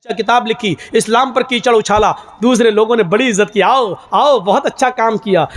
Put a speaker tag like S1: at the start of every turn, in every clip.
S1: किताब लिखी, इस्लाम पर कीचड़ उछाला, दूसरे लोगों ने बड़ी इज्जत की, आओ आओ बहुत अच्छा काम किया।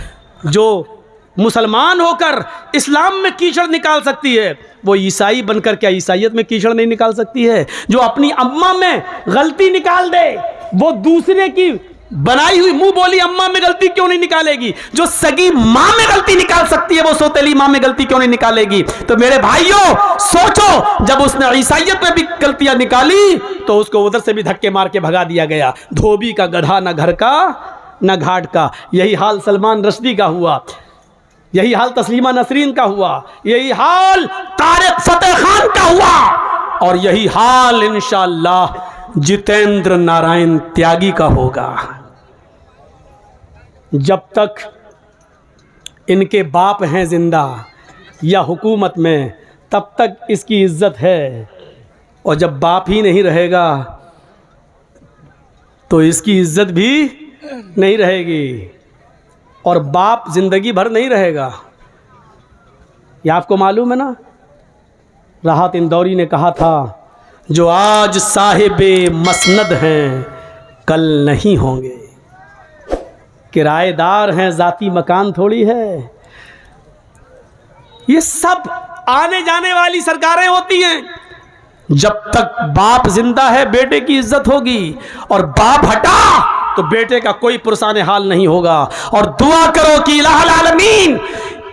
S1: जो मुसलमान होकर इस्लाम में कीचड़ निकाल सकती है वो ईसाई बनकर क्या ईसाइयत में कीचड़ नहीं निकाल सकती है? जो अपनी अम्मा में गलती निकाल दे वो दूसरे की बनाई हुई मुंह बोली अम्मा में गलती क्यों नहीं निकालेगी? जो सगी मां में गलती निकाल सकती है वो सौतेली मां में गलती क्यों नहीं निकालेगी? तो मेरे भाइयों सोचो, जब उसने ईसाइयत में भी गलतियां निकाली तो उसको उधर से भी धक्के मार के भगा दिया गया। धोबी का गधा न घर का न घाट का। यही हाल सलमान रश्दी का हुआ, यही हाल तस्लीमा नसरीन का हुआ, यही हाल तारिक फतेह खान का हुआ और यही हाल इंशाअल्लाह जितेंद्र नारायण त्यागी का होगा। जब तक इनके बाप हैं जिंदा या हुकूमत में तब तक इसकी इज्जत है, और जब बाप ही नहीं रहेगा तो इसकी इज्जत भी नहीं रहेगी, और बाप जिंदगी भर नहीं रहेगा। ये आपको मालूम है ना, राहत इंदौरी ने कहा था जो आज साहिबे मसनद हैं कल नहीं होंगे, किराएदार हैं जाती मकान थोड़ी है। ये सब आने जाने वाली सरकारें होती हैं। जब तक बाप जिंदा है बेटे की इज्जत होगी, और बाप हटा तो बेटे का कोई पुरसाने हाल नहीं होगा। और दुआ करो कि इलाहुल आलमीन,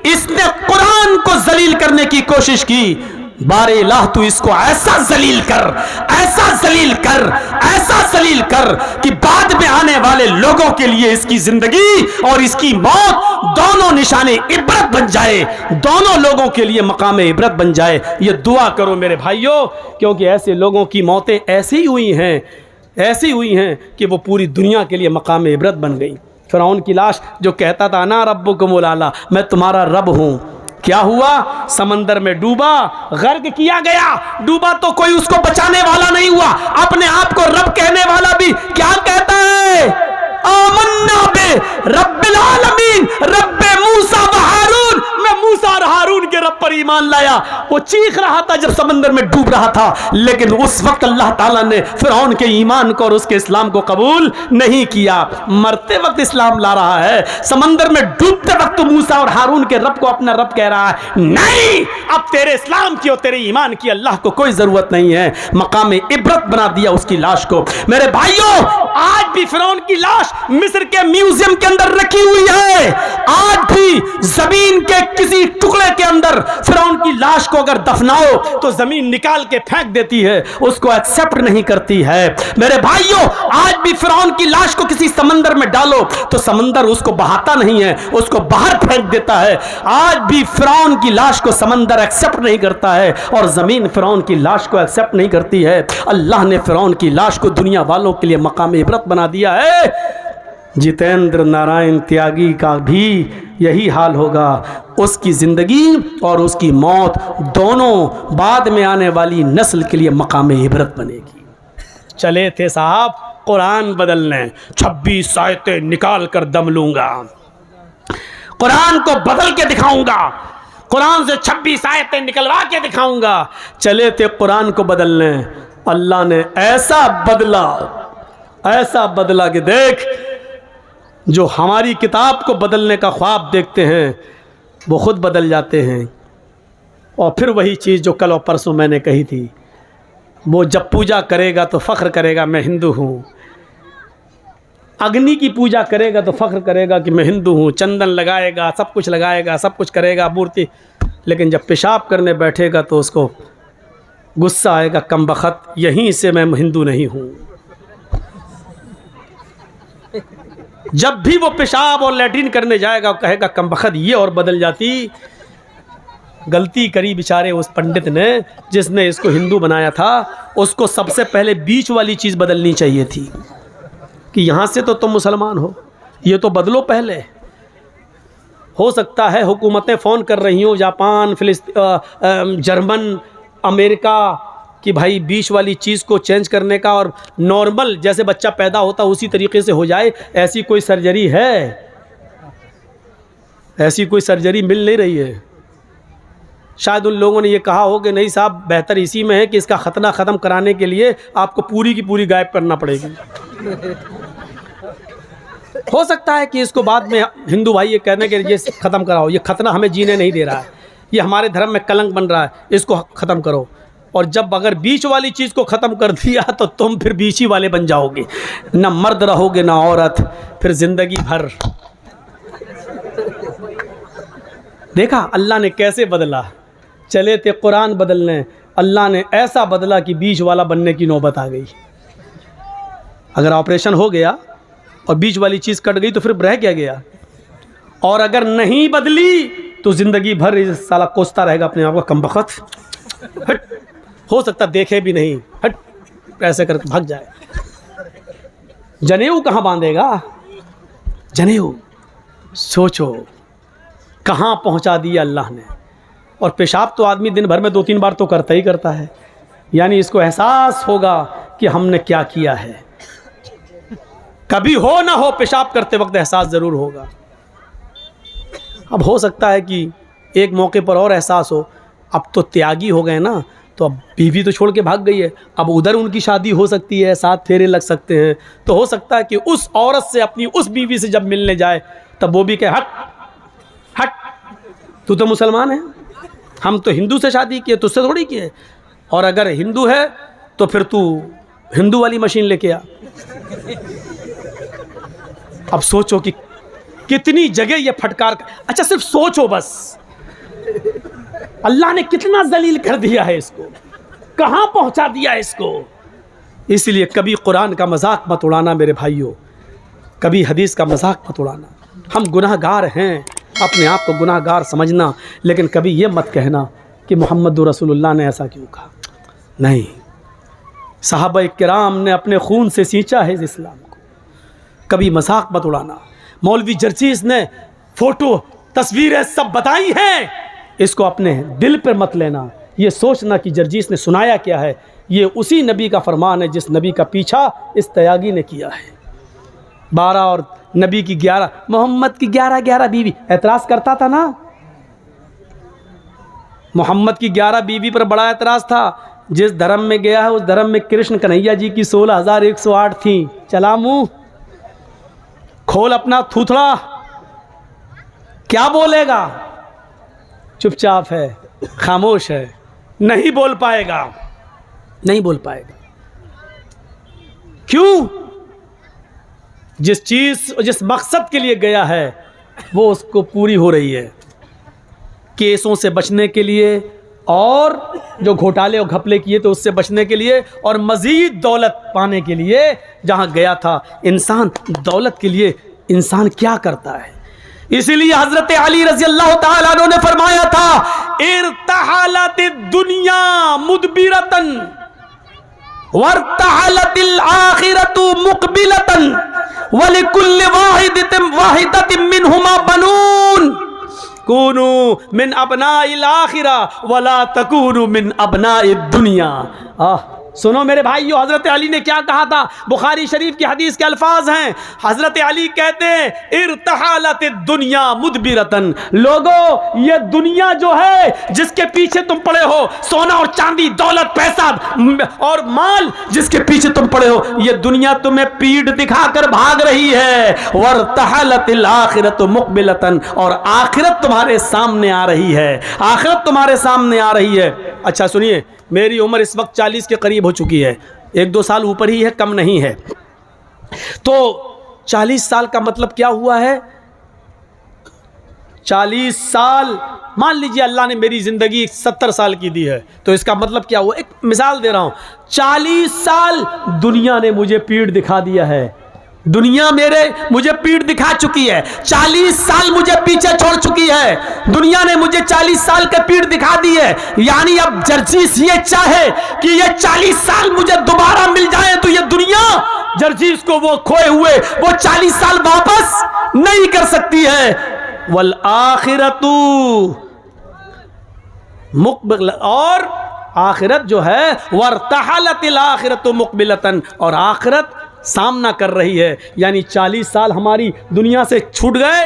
S1: इसने कुरान को जलील करने की कोशिश की, बारे इलाह तू इसको ऐसा जलील कर, ऐसा जलील कर, ऐसा जलील कर कि बाद में आने वाले लोगों के लिए इसकी जिंदगी और इसकी मौत दोनों निशाने इबरत बन जाए, दोनों लोगों के लिए मकाम इबरत बन जाए। ये दुआ करो मेरे भाइयों, क्योंकि ऐसे लोगों की मौतें ऐसी हुई हैं, ऐसी हुई हैं कि वो पूरी दुनिया के लिए मकाम इबरत बन गई। फिरौन की लाश जो कहता था ना रब्बुकुमुल आला, मैं तुम्हारा रब हूं, क्या हुआ? समंदर में डूबा, गर्क किया गया। डूबा तो कोई उसको बचाने वाला नहीं हुआ। अपने आप को रब कहने वाला भी क्या कहता है? आमन्ना बे रब्बिल आलमीन रब्बे मूसा व हारून, मैं मूसा और हारून के रब पर ईमान लाया। वो चीख रहा था जब समंदर में डूब रहा था, लेकिन उस वक्त अल्लाह ताला ने फिरौन के ईमान को और उसके इस्लाम को कबूल नहीं किया। मरते वक्त इस्लाम ला रहा है, समंदर में डूबते वक्त मूसा और हारून के रब को अपना रब कह रहा है। नहीं, अब तेरे इस्लाम की और तेरे ईमान की अल्लाह को कोई जरूरत नहीं है। मकाम इबरत बना दिया उसकी लाश को। मेरे भाइयों, आज भी फिरौन की लाश मिस्र के म्यूजियम के अंदर रखी हुई है। आज भी जमीन के किसी टुकड़े के अंदर फिरौन की लाश को अगर दफनाओ तो जमीन निकाल के फेंक देती है, उसको एक्सेप्ट नहीं करती है। मेरे भाइयों, आज भी फिरौन की लाश को किसी समंदर में डालो तो समंदर उसको बहाता नहीं है, उसको बाहर फेंक देता है। आज भी फिरौन की लाश को समंदर एक्सेप्ट नहीं करता है और जमीन फिरौन की लाश को एक्सेप्ट नहीं करती है। अल्लाह ने फिरौन की लाश को दुनिया वालों के लिए मकाम इबरत बना दिया है। जितेंद्र नारायण त्यागी का भी यही हाल होगा। उसकी ज़िंदगी और उसकी मौत दोनों बाद में आने वाली नस्ल के लिए मकाम इबरत बनेगी। चले थे साहब कुरान बदलने, 26 आयतें निकाल कर दम लूंगा, कुरान को बदल के दिखाऊंगा, कुरान से 26 आयतें निकलवा के दिखाऊंगा। चले थे कुरान को बदलने, अल्लाह ने ऐसा बदला कि देख, जो हमारी किताब को बदलने का ख्वाब देखते हैं वो खुद बदल जाते हैं। और फिर वही चीज़ जो कल और परसों मैंने कही थी, वो जब पूजा करेगा तो फ़ख्र करेगा मैं हिंदू हूँ, अग्नि की पूजा करेगा तो फ़ख्र करेगा कि मैं हिंदू हूँ, चंदन लगाएगा, सब कुछ लगाएगा, सब कुछ करेगा मूर्ति, लेकिन जब पेशाब करने बैठेगा तो उसको गुस्सा आएगा, कमबख्त यहीं से मैं हिंदू नहीं हूँ। जब भी वो पेशाब और लैट्रिन करने जाएगा कहेगा कमबख्त ये, और बदल जाती। गलती करी बेचारे उस पंडित ने जिसने इसको हिंदू बनाया था। उसको सबसे पहले बीच वाली चीज़ बदलनी चाहिए थी कि यहाँ से तो तुम मुसलमान हो, ये तो बदलो पहले। हो सकता है हुकूमतें फ़ोन कर रही हों, जापान, फिलिस्तीन, जर्मन, अमेरिका, कि भाई बीच वाली चीज़ को चेंज करने का और नॉर्मल जैसे बच्चा पैदा होता उसी तरीके से हो जाए। ऐसी कोई सर्जरी है? ऐसी कोई सर्जरी मिल नहीं रही है। शायद उन लोगों ने ये कहा हो कि नहीं साहब, बेहतर इसी में है कि इसका खतना ख़त्म कराने के लिए आपको पूरी की पूरी गायब करना पड़ेगी। हो सकता है कि इसको बाद में हिंदू भाई ये कहने के ये ख़त्म कराओ, ये खतना हमें जीने नहीं दे रहा है, ये हमारे धर्म में कलंक बन रहा है, इसको ख़त्म करो। और जब अगर बीच वाली चीज़ को ख़त्म कर दिया तो तुम फिर बीच ही वाले बन जाओगे, ना मर्द रहोगे ना औरत, फिर ज़िंदगी भर। देखा अल्लाह ने कैसे बदला, चले थे कुरान बदलने, अल्लाह ने ऐसा बदला कि बीच वाला बनने की नौबत आ गई। अगर ऑपरेशन हो गया और बीच वाली चीज़ कट गई तो फिर रह क्या गया, और अगर नहीं बदली तो ज़िंदगी भर इस साला कोसता रहेगा अपने आप को, कमबख्त, हट, हो सकता देखे भी नहीं, हट, ऐसे करके भाग जाए। जनेऊ कहाँ बांधेगा, जनेऊ सोचो कहाँ पहुँचा दिया अल्लाह ने। और पेशाब तो आदमी दिन भर में 2-3 बार तो करता ही करता है, यानी इसको एहसास होगा कि हमने क्या किया है। कभी हो ना हो पेशाब करते वक्त एहसास ज़रूर होगा। अब हो सकता है कि एक मौके पर और एहसास हो, अब तो त्यागी हो गए ना, तो अब बीवी तो छोड़ के भाग गई है, अब उधर उनकी शादी हो सकती है, 7 फेरे लग सकते हैं, तो हो सकता है कि उस औरत से अपनी उस बीवी से जब मिलने जाए तब वो भी कहे हट हट, तू तो मुसलमान है, हम तो हिंदू से शादी किए, तुझसे थोड़ी किए, और अगर हिंदू है तो फिर तू हिंदू वाली मशीन लेके आ। अब सोचो कि कितनी जगह ये फटकार, अच्छा सिर्फ सोचो बस, अल्लाह ने कितना जलील कर दिया है इसको, कहाँ पहुँचा दिया है इसको। इसलिए कभी कुरान का मजाक मत उड़ाना मेरे भाइयों, कभी हदीस का मजाक मत उड़ाना। हम गुनाहगार हैं, अपने आप को गुनाहगार समझना, लेकिन कभी ये मत कहना कि मोहम्मद रसूलुल्लाह ने ऐसा क्यों कहा। नहीं, सहाबा किराम ने अपने खून से सींचा है इस इस्लाम को, कभी मजाक मत उड़ाना। मौलवी जर्जीस ने फ़ोटो तस्वीरें सब बताई हैं, इसको अपने दिल पर मत लेना। ये सोचना कि जर्जीस ने सुनाया क्या है, ये उसी नबी का फरमान है जिस नबी का पीछा इस तयागी ने किया है। 12 और नबी की 11, मोहम्मद की 11 बीवी, एतराज़ करता था ना, मोहम्मद की 11 बीवी पर बड़ा एतराज़ था। जिस धर्म में गया है उस धर्म में कृष्ण कन्हैया जी की 16,108 थी। चला मुँह खोल अपना थूथड़ा, क्या बोलेगा, चुपचाप है, खामोश है, नहीं बोल पाएगा, नहीं बोल पाएगा। क्यों? जिस चीज़ जिस मकसद के लिए गया है वो उसको पूरी हो रही है। केसों से बचने के लिए, और जो घोटाले और घपले किए तो उससे बचने के लिए, और मज़ीद दौलत पाने के लिए जहाँ गया था। इंसान दौलत के लिए इंसान क्या करता है, इसीलिए हजरत अली रज़ी अल्लाह ताला अन्हु ने फरमाया था, इर्तहलत दुनिया मुदबिरतन वर्तहलतिल आखिरतु मुकबिलतन वलिकुल्लि वाहिदतिन मिनहुमा बनून कूनू मिन अबनाइल आखिरा वला तकूनू मिन अबनाइद दुनिया। सुनो मेरे भाइयों, हज़रत अली ने क्या कहा था, बुखारी शरीफ की हदीस के अल्फाज हैं। हज़रत अली कहते हैं, इर्तहालत दुनिया मुदबिरतन, लोगो ये दुनिया जो है जिसके पीछे तुम पड़े हो, सोना और चांदी, दौलत, पैसा और माल जिसके पीछे तुम पड़े हो, ये दुनिया तुम्हें पीठ दिखाकर भाग रही है। वर्तहलतिल आखिरतु मुक़बिलतन, और आखिरत तुम्हारे सामने आ रही है, आखिरत तुम्हारे सामने आ रही है। अच्छा सुनिए, मेरी उम्र इस वक्त 40 के करीब हो चुकी है, 1-2 साल ऊपर ही है, कम नहीं है। तो 40 साल का मतलब क्या हुआ है, 40 साल, मान लीजिए अल्लाह ने मेरी ज़िंदगी 70 साल की दी है, तो इसका मतलब क्या हुआ, एक मिसाल दे रहा हूँ, 40 साल दुनिया ने मुझे पीठ दिखा दिया है, दुनिया मुझे पीठ दिखा चुकी है, 40 साल मुझे पीछे छोड़ चुकी है, दुनिया ने मुझे 40 साल के पीठ दिखा दी है। यानी अब जर्जीस ये चाहे कि ये 40 साल मुझे दोबारा मिल जाए तो ये दुनिया जर्जीस को वो खोए हुए वो 40 साल वापस नहीं कर सकती है। वल आखिरतु मुक़बिल, और आखिरत जो है, वर्तहलतिल आखिरतु मुक़बिलतन, और आखिरत सामना कर रही है। यानी 40 साल हमारी दुनिया से छूट गए,